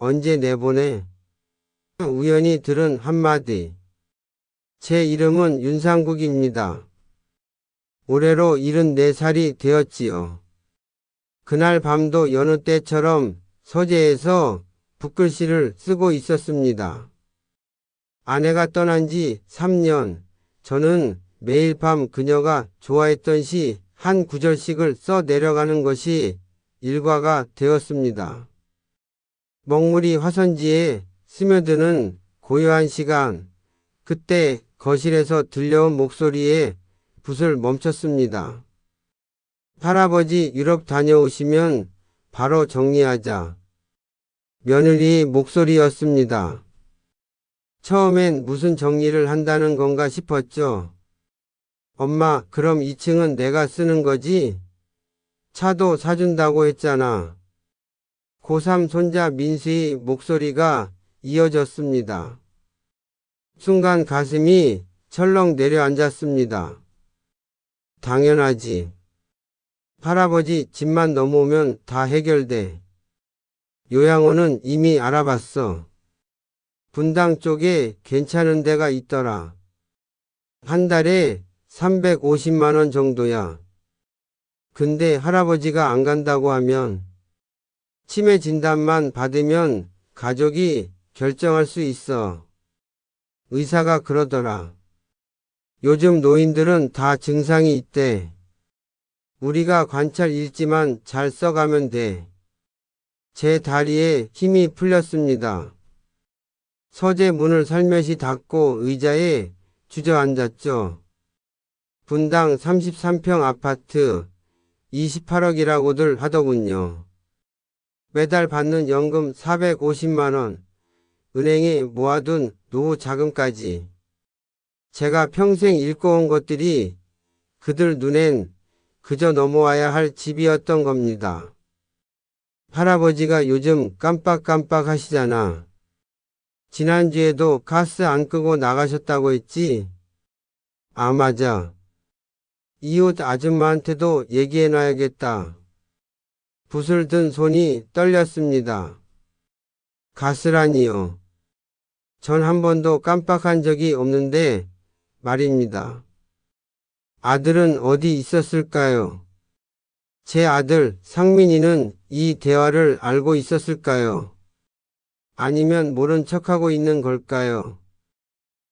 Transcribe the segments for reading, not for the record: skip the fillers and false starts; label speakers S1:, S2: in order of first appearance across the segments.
S1: 언제 내보내? 우연히 들은 한마디. 제 이름은 윤상국입니다. 올해로 74살이 되었지요. 그날 밤도 여느 때처럼 서재에서 붓글씨를 쓰고 있었습니다. 아내가 떠난 지 3년, 저는 매일 밤 그녀가 좋아했던 시 한 구절씩을 써 내려가는 것이 일과가 되었습니다. 먹물이 화선지에 스며드는 고요한 시간, 그때 거실에서 들려온 목소리에 붓을 멈췄습니다. 할아버지 유럽 다녀오시면 바로 정리하자. 며느리의 목소리였습니다. 처음엔 무슨 정리를 한다는 건가 싶었죠. 엄마, 그럼 2층은 내가 쓰는 거지? 차도 사준다고 했잖아. 고3 손자 민수의 목소리가 이어졌습니다. 순간 가슴이 철렁 내려앉았습니다. 당연하지. 할아버지 집만 넘어오면 다 해결돼. 요양원은 이미 알아봤어. 분당 쪽에 괜찮은 데가 있더라. 한 달에 350만 원 정도야. 근데 할아버지가 안 간다고 하면 치매 진단만 받으면 가족이 결정할 수 있어. 의사가 그러더라. 요즘 노인들은 다 증상이 있대. 우리가 관찰 일지만 잘 써가면 돼. 제 다리에 힘이 풀렸습니다. 서재 문을 살며시 닫고 의자에 주저앉았죠. 분당 33평 아파트 28억이라고들 하더군요. 매달 받는 연금 450만 원, 은행에 모아둔 노후 자금까지. 제가 평생 읽어온 것들이 그들 눈엔 그저 넘어와야 할 집이었던 겁니다. 할아버지가 요즘 깜빡깜빡 하시잖아. 지난주에도 가스 안 끄고 나가셨다고 했지? 아, 맞아. 이웃 아줌마한테도 얘기해놔야겠다. 붓을 든 손이 떨렸습니다. 가스라니요. 전 한 번도 깜빡한 적이 없는데 말입니다. 아들은 어디 있었을까요? 제 아들 상민이는 이 대화를 알고 있었을까요? 아니면 모른 척하고 있는 걸까요?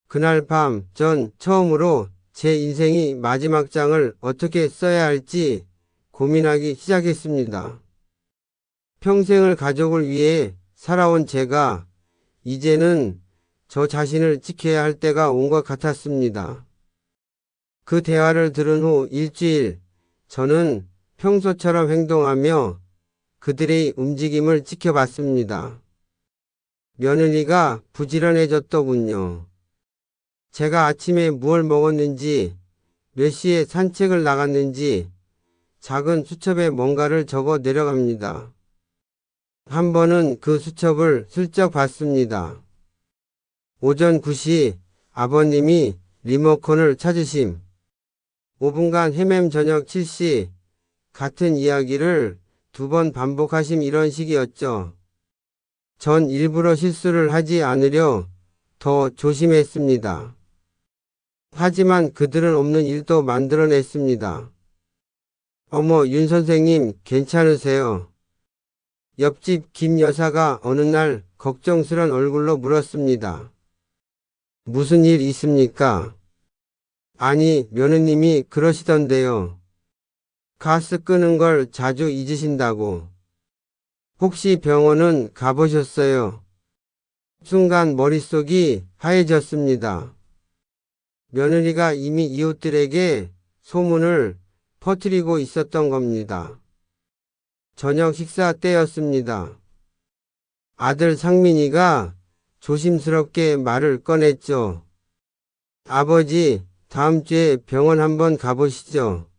S1: 그날 밤 전 처음으로 제 인생의 마지막 장을 어떻게 써야 할지 고민하기 시작했습니다. 평생을 가족을 위해 살아온 제가 이제는 저 자신을 지켜야 할 때가 온 것 같았습니다. 그 대화를 들은 후 일주일 저는 평소처럼 행동하며 그들의 움직임을 지켜봤습니다. 며느리가 부지런해졌더군요. 제가 아침에 무얼 먹었는지, 몇 시에 산책을 나갔는지 작은 수첩에 뭔가를 적어 내려갑니다. 한 번은 그 수첩을 슬쩍 봤습니다. 오전 9시 아버님이 리모컨을 찾으심. 5분간 헤맴 저녁 7시 같은 이야기를 2번 반복하심, 이런 식이었죠. 전 일부러 실수를 하지 않으려 더 조심했습니다. 하지만 그들은 없는 일도 만들어냈습니다. 어머, 윤 선생님 괜찮으세요? 옆집 김 여사가 어느 날 걱정스런 얼굴로 물었습니다. 무슨 일 있습니까? 아니, 며느님이 그러시던데요. 가스 끄는 걸 자주 잊으신다고. 혹시 병원은 가보셨어요? 순간 머릿속이 하얘졌습니다. 며느리가 이미 이웃들에게 소문을 퍼뜨리고 있었던 겁니다. 저녁 식사 때였습니다. 아들 상민이가 조심스럽게 말을 꺼냈죠. 아버지, 다음 주에 병원 한번 가보시죠.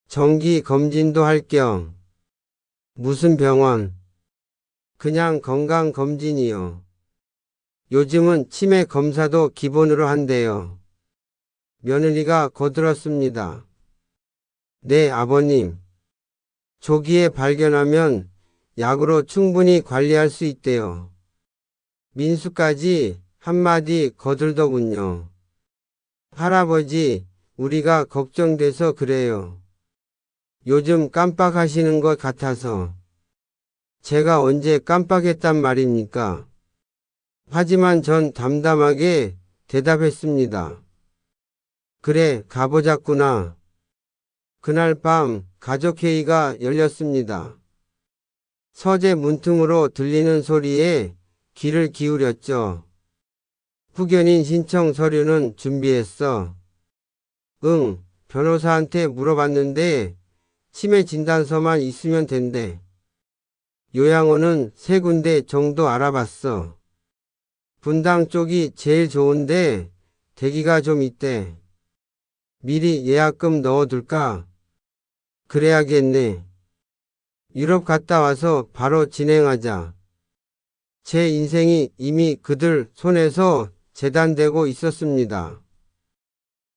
S1: 정기 검진도 할 겸. 무슨 병원? 그냥 건강검진이요. 요즘은 치매 검사도 기본으로 한대요. 며느리가 거들었습니다. 네, 아버님. 조기에 발견하면 약으로 충분히 관리할 수 있대요. 민수까지 한마디 거들더군요. 할아버지, 우리가 걱정돼서 그래요. 요즘 깜빡하시는 것 같아서. 제가 언제 깜빡했단 말입니까? 하지만 전 담담하게 대답했습니다. 그래, 가보자꾸나. 그날 밤 가족회의가 열렸습니다. 서재 문틈으로 들리는 소리에 귀를 기울였죠. 후견인 신청 서류는 준비했어. 응, 변호사한테 물어봤는데 치매 진단서만 있으면 된대. 요양원은 3군데 정도 알아봤어. 분당 쪽이 제일 좋은데 대기가 좀 있대. 미리 예약금 넣어둘까? 그래야겠네. 유럽 갔다 와서 바로 진행하자. 제 인생이 이미 그들 손에서 재단되고 있었습니다.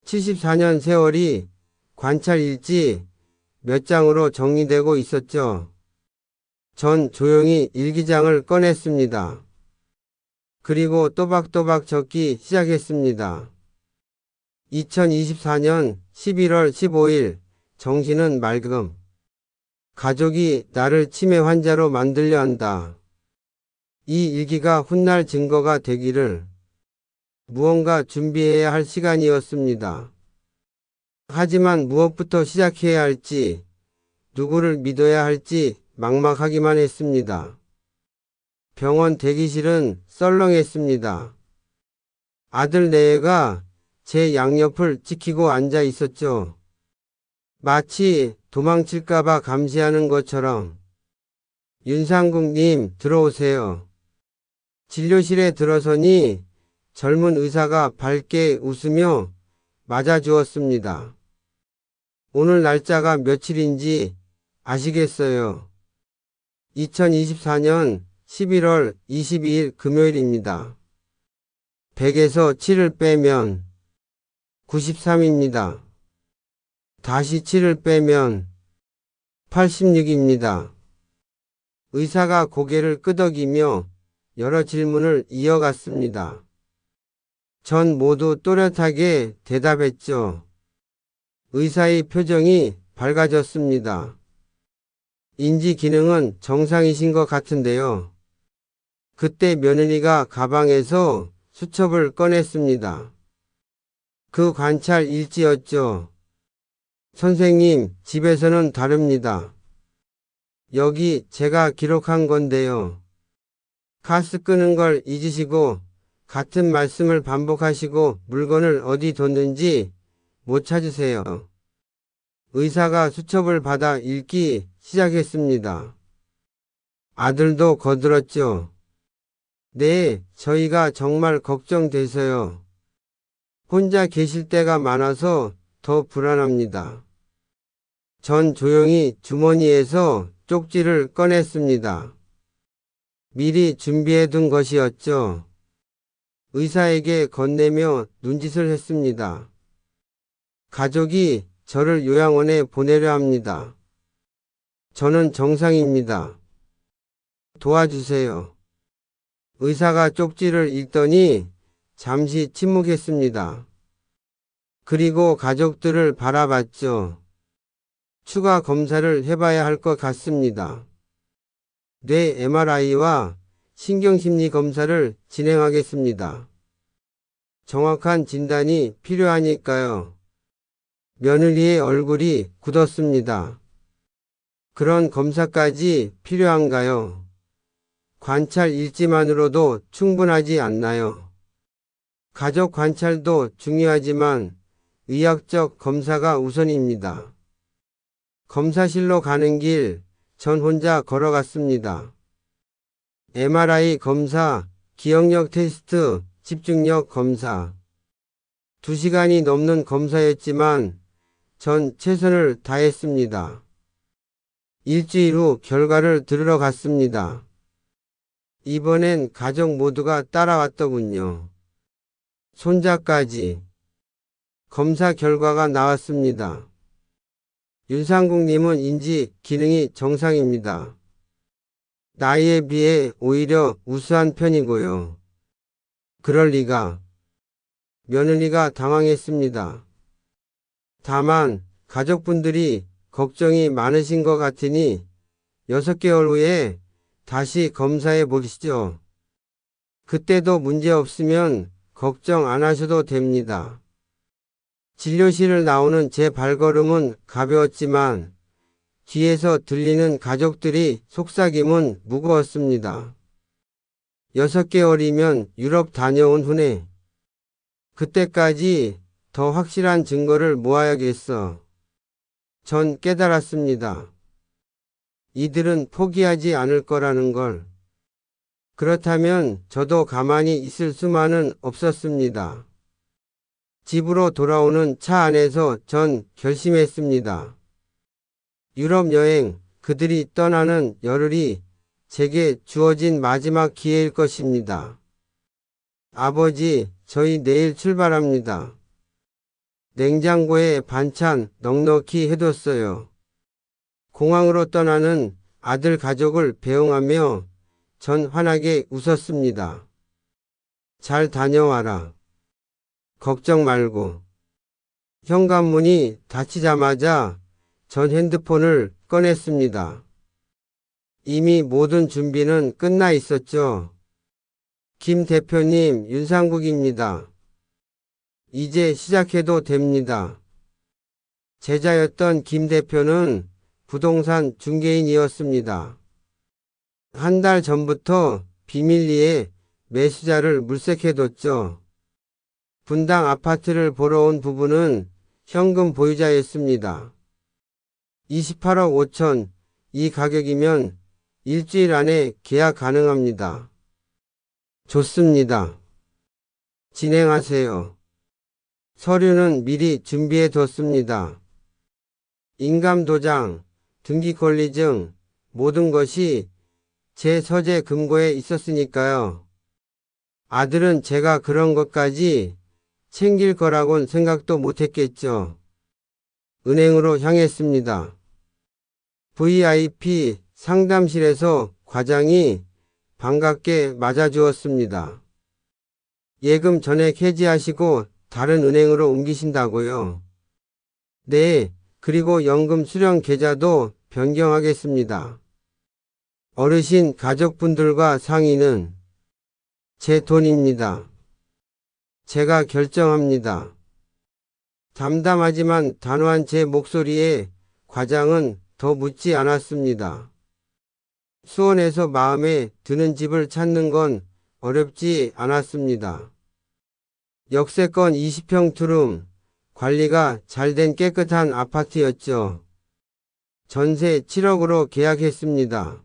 S1: 74년 세월이 관찰 일지 몇 장으로 정리되고 있었죠. 전 조용히 일기장을 꺼냈습니다. 그리고 또박또박 적기 시작했습니다. 2024년 11월 15일 정신은 맑음. 가족이 나를 치매 환자로 만들려 한다. 이 일기가 훗날 증거가 되기를 무언가 준비해야 할 시간이었습니다. 하지만 무엇부터 시작해야 할지, 누구를 믿어야 할지 막막하기만 했습니다. 병원 대기실은 썰렁했습니다. 아들 내외가 제 양옆을 지키고 앉아 있었죠. 마치 도망칠까봐 감시하는 것처럼. 윤상국님 들어오세요. 진료실에 들어서니 젊은 의사가 밝게 웃으며 맞아주었습니다. 오늘 날짜가 며칠인지 아시겠어요? 2024년 11월 22일 금요일입니다. 100에서 7을 빼면 93입니다. 다시 7을 빼면 86입니다. 의사가 고개를 끄덕이며 여러 질문을 이어갔습니다. 전 모두 또렷하게 대답했죠. 의사의 표정이 밝아졌습니다. 인지 기능은 정상이신 것 같은데요. 그때 며느리가 가방에서 수첩을 꺼냈습니다. 그 관찰 일지였죠. 선생님, 집에서는 다릅니다. 여기 제가 기록한 건데요. 가스 끄는 걸 잊으시고 같은 말씀을 반복하시고 물건을 어디 뒀는지 못 찾으세요. 의사가 수첩을 받아 읽기 시작했습니다. 아들도 거들었죠. 네, 저희가 정말 걱정돼서요. 혼자 계실 때가 많아서 더 불안합니다. 전 조용히 주머니에서 쪽지를 꺼냈습니다. 미리 준비해둔 것이었죠. 의사에게 건네며 눈짓을 했습니다. 가족이 저를 요양원에 보내려 합니다. 저는 정상입니다. 도와주세요. 의사가 쪽지를 읽더니 잠시 침묵했습니다. 그리고 가족들을 바라봤죠. 추가 검사를 해봐야 할 것 같습니다. 뇌 MRI와 신경심리 검사를 진행하겠습니다. 정확한 진단이 필요하니까요. 며느리의 얼굴이 굳었습니다. 그런 검사까지 필요한가요? 관찰 일지만으로도 충분하지 않나요? 가족 관찰도 중요하지만 의학적 검사가 우선입니다. 검사실로 가는 길 전 혼자 걸어갔습니다. MRI 검사, 기억력 테스트, 집중력 검사. 2시간이 넘는 검사였지만 전 최선을 다했습니다. 일주일 후 결과를 들으러 갔습니다. 이번엔 가족 모두가 따라왔더군요. 손자까지. 검사 결과가 나왔습니다. 윤상국님은 인지 기능이 정상입니다. 나이에 비해 오히려 우수한 편이고요. 그럴 리가. 며느리가 당황했습니다. 다만 가족분들이 걱정이 많으신 것 같으니 6개월 후에 다시 검사해 보시죠. 그때도 문제 없으면 걱정 안 하셔도 됩니다. 진료실을 나오는 제 발걸음은 가벼웠지만 뒤에서 들리는 가족들이 속삭임은 무거웠습니다. 6개월이면 유럽 다녀온 후네. 그때까지 더 확실한 증거를 모아야겠어. 전 깨달았습니다. 이들은 포기하지 않을 거라는 걸. 그렇다면 저도 가만히 있을 수만은 없었습니다. 집으로 돌아오는 차 안에서 전 결심했습니다. 유럽 여행, 그들이 떠나는 열흘이 제게 주어진 마지막 기회일 것입니다. 아버지, 저희 내일 출발합니다. 냉장고에 반찬 넉넉히 해뒀어요. 공항으로 떠나는 아들 가족을 배웅하며 전 환하게 웃었습니다. 잘 다녀와라. 걱정 말고. 현관문이 닫히자마자 전 핸드폰을 꺼냈습니다. 이미 모든 준비는 끝나 있었죠. 김 대표님, 윤상국입니다. 이제 시작해도 됩니다. 제자였던 김 대표는 부동산 중개인이었습니다. 한 달 전부터 비밀리에 매수자를 물색해뒀죠. 분당 아파트를 보러 온 부부는 현금 보유자였습니다. 28억 5천, 이 가격이면 일주일 안에 계약 가능합니다. 좋습니다. 진행하세요. 서류는 미리 준비해뒀습니다. 인감도장, 등기권리증, 모든 것이 제 서재 금고에 있었으니까요. 아들은 제가 그런 것까지 챙길 거라곤 생각도 못했겠죠. 은행으로 향했습니다. VIP 상담실에서 과장이 반갑게 맞아주었습니다. 예금 전액 해지하시고 다른 은행으로 옮기신다고요? 네, 그리고 연금 수령 계좌도 변경하겠습니다. 어르신 가족분들과 상의는 제 돈입니다. 제가 결정합니다. 담담하지만 단호한 제 목소리에 과장은 더 묻지 않았습니다. 수원에서 마음에 드는 집을 찾는 건 어렵지 않았습니다. 역세권 20평 투룸, 관리가 잘된 깨끗한 아파트였죠. 전세 7억으로 계약했습니다.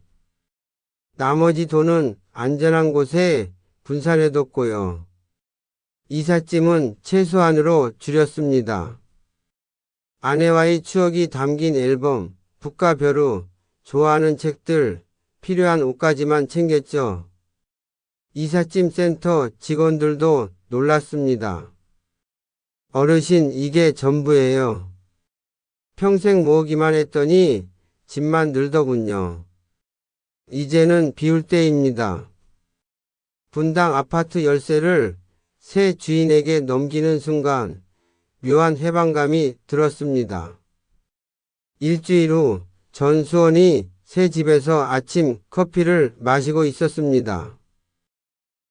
S1: 나머지 돈은 안전한 곳에 분산해뒀고요. 이삿짐은 최소한으로 줄였습니다. 아내와의 추억이 담긴 앨범, 북가벼루, 좋아하는 책들, 필요한 옷까지만 챙겼죠. 이삿짐 센터 직원들도 놀랐습니다. 어르신, 이게 전부예요. 평생 모으기만 했더니 집만 늘더군요. 이제는 비울 때입니다. 분당 아파트 열쇠를 새 주인에게 넘기는 순간 묘한 해방감이 들었습니다. 일주일 후 전수원이 새 집에서 아침 커피를 마시고 있었습니다.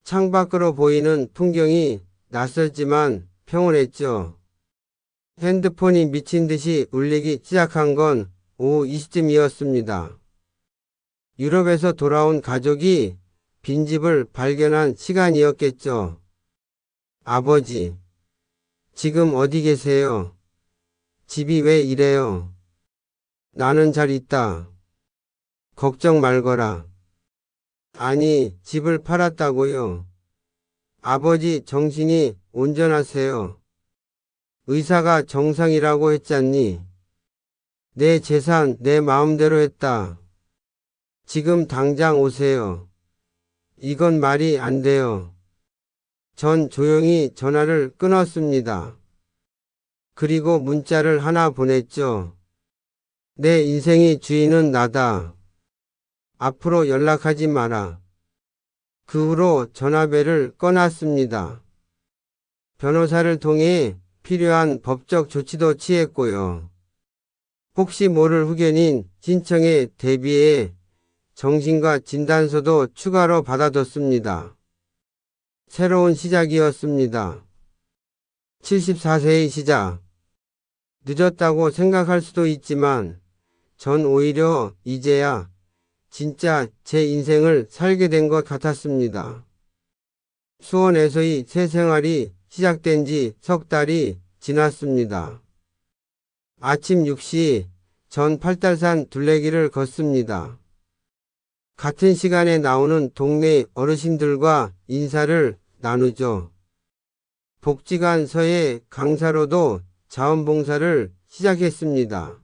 S1: 창밖으로 보이는 풍경이 낯설지만 평온했죠. 핸드폰이 미친 듯이 울리기 시작한 건 오후 20쯤이었습니다. 유럽에서 돌아온 가족이 빈집을 발견한 시간이었겠죠. 아버지, 지금 어디 계세요? 집이 왜 이래요? 나는 잘 있다. 걱정 말거라. 아니, 집을 팔았다고요. 아버지 정신이 온전하세요. 의사가 정상이라고 했잖니. 내 재산 내 마음대로 했다. 지금 당장 오세요. 이건 말이 안 돼요. 전 조용히 전화를 끊었습니다. 그리고 문자를 하나 보냈죠. 내 인생의 주인은 나다. 앞으로 연락하지 마라. 그 후로 전화벨을 꺼놨습니다. 변호사를 통해 필요한 법적 조치도 취했고요. 혹시 모를 후견인 신청에 대비해 정신과 진단서도 추가로 받아뒀습니다. 새로운 시작이었습니다. 74세의 시작. 늦었다고 생각할 수도 있지만 전 오히려 이제야 진짜 제 인생을 살게 된 것 같았습니다. 수원에서의 새 생활이 시작된 지 석 달이 지났습니다. 아침 6시 전 팔달산 둘레길을 걷습니다. 같은 시간에 나오는 동네 어르신들과 인사를 나누죠. 복지관서의 강사로도 자원봉사를 시작했습니다.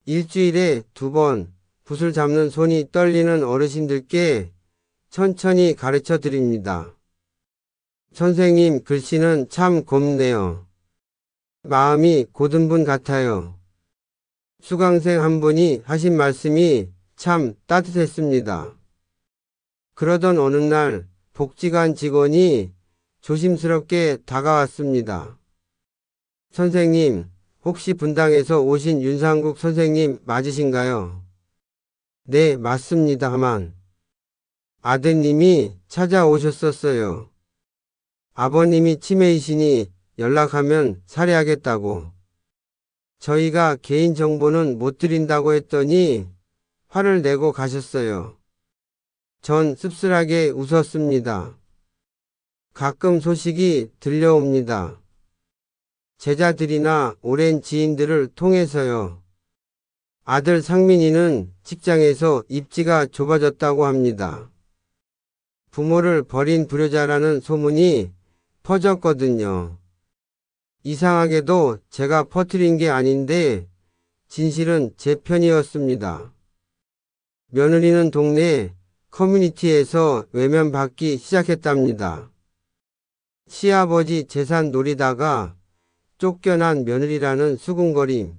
S1: 일주일에 2번 붓을 잡는 손이 떨리는 어르신들께 천천히 가르쳐 드립니다. 선생님 글씨는 참 곱네요. 마음이 고든 분 같아요. 수강생 한 분이 하신 말씀이 참 따뜻했습니다. 그러던 어느 날 복지관 직원이 조심스럽게 다가왔습니다. 선생님, 혹시 분당에서 오신 윤상국 선생님 맞으신가요? 네, 맞습니다만. 아드님이 찾아오셨었어요. 아버님이 치매이시니 연락하면 살해하겠다고. 저희가 개인정보는 못 드린다고 했더니 화를 내고 가셨어요. 전 씁쓸하게 웃었습니다. 가끔 소식이 들려옵니다. 제자들이나 오랜 지인들을 통해서요. 아들 상민이는 직장에서 입지가 좁아졌다고 합니다. 부모를 버린 불효자라는 소문이 퍼졌거든요. 이상하게도 제가 퍼뜨린 게 아닌데 진실은 제 편이었습니다. 며느리는 동네 커뮤니티에서 외면받기 시작했답니다. 시아버지 재산 노리다가 쫓겨난 며느리라는 수군거림.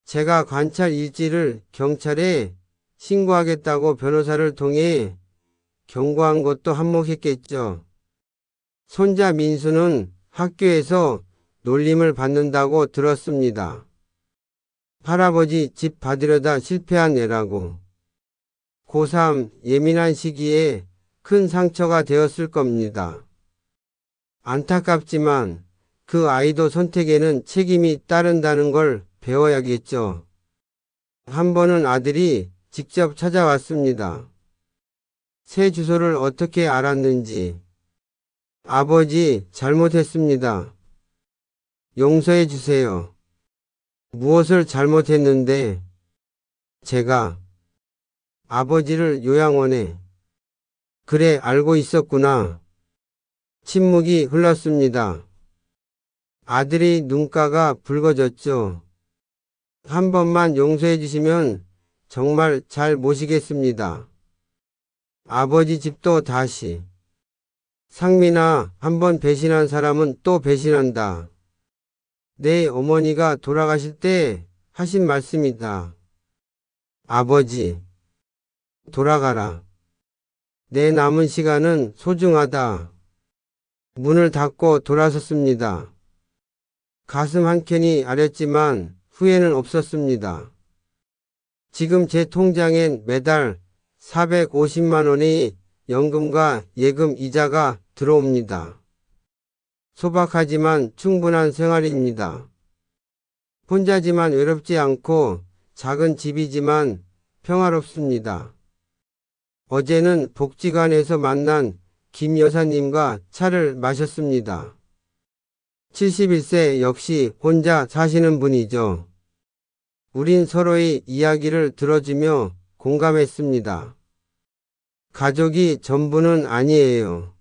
S1: 제가 관찰 일지를 경찰에 신고하겠다고 변호사를 통해 경고한 것도 한몫했겠죠. 손자 민수는 학교에서 놀림을 받는다고 들었습니다. 할아버지 집 받으려다 실패한 애라고. 고3 예민한 시기에 큰 상처가 되었을 겁니다. 안타깝지만 그 아이도 선택에는 책임이 따른다는 걸 배워야겠죠. 한 번은 아들이 직접 찾아왔습니다. 새 주소를 어떻게 알았는지. 아버지, 잘못했습니다. 용서해 주세요. 무엇을 잘못했는데? 제가 아버지를 요양원에. 그래, 알고 있었구나. 침묵이 흘렀습니다. 아들의 눈가가 붉어졌죠. 한 번만 용서해 주시면 정말 잘 모시겠습니다. 아버지 집도 다시. 상민아, 한 번 배신한 사람은 또 배신한다. 내 어머니가 돌아가실 때 하신 말씀이다. 아버지, 돌아가라. 내 남은 시간은 소중하다. 문을 닫고 돌아섰습니다. 가슴 한켠이 아렸지만 후회는 없었습니다. 지금 제 통장엔 매달 450만 원의 연금과 예금 이자가 들어옵니다. 소박하지만 충분한 생활입니다. 혼자지만 외롭지 않고 작은 집이지만 평화롭습니다. 어제는 복지관에서 만난 김 여사님과 차를 마셨습니다. 71세 역시 혼자 사시는 분이죠. 우린 서로의 이야기를 들어주며 공감했습니다. 가족이 전부는 아니에요.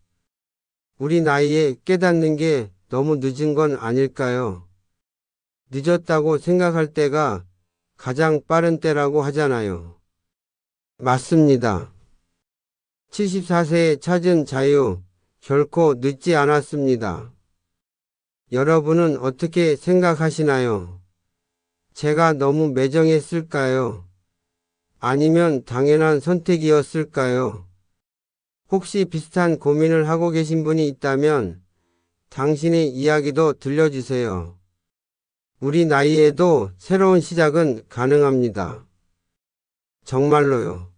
S1: 우리 나이에 깨닫는 게 너무 늦은 건 아닐까요? 늦었다고 생각할 때가 가장 빠른 때라고 하잖아요. 맞습니다. 74세에 찾은 자유, 결코 늦지 않았습니다. 여러분은 어떻게 생각하시나요? 제가 너무 매정했을까요? 아니면 당연한 선택이었을까요? 혹시 비슷한 고민을 하고 계신 분이 있다면 당신의 이야기도 들려주세요. 우리 나이에도 새로운 시작은 가능합니다. 정말로요.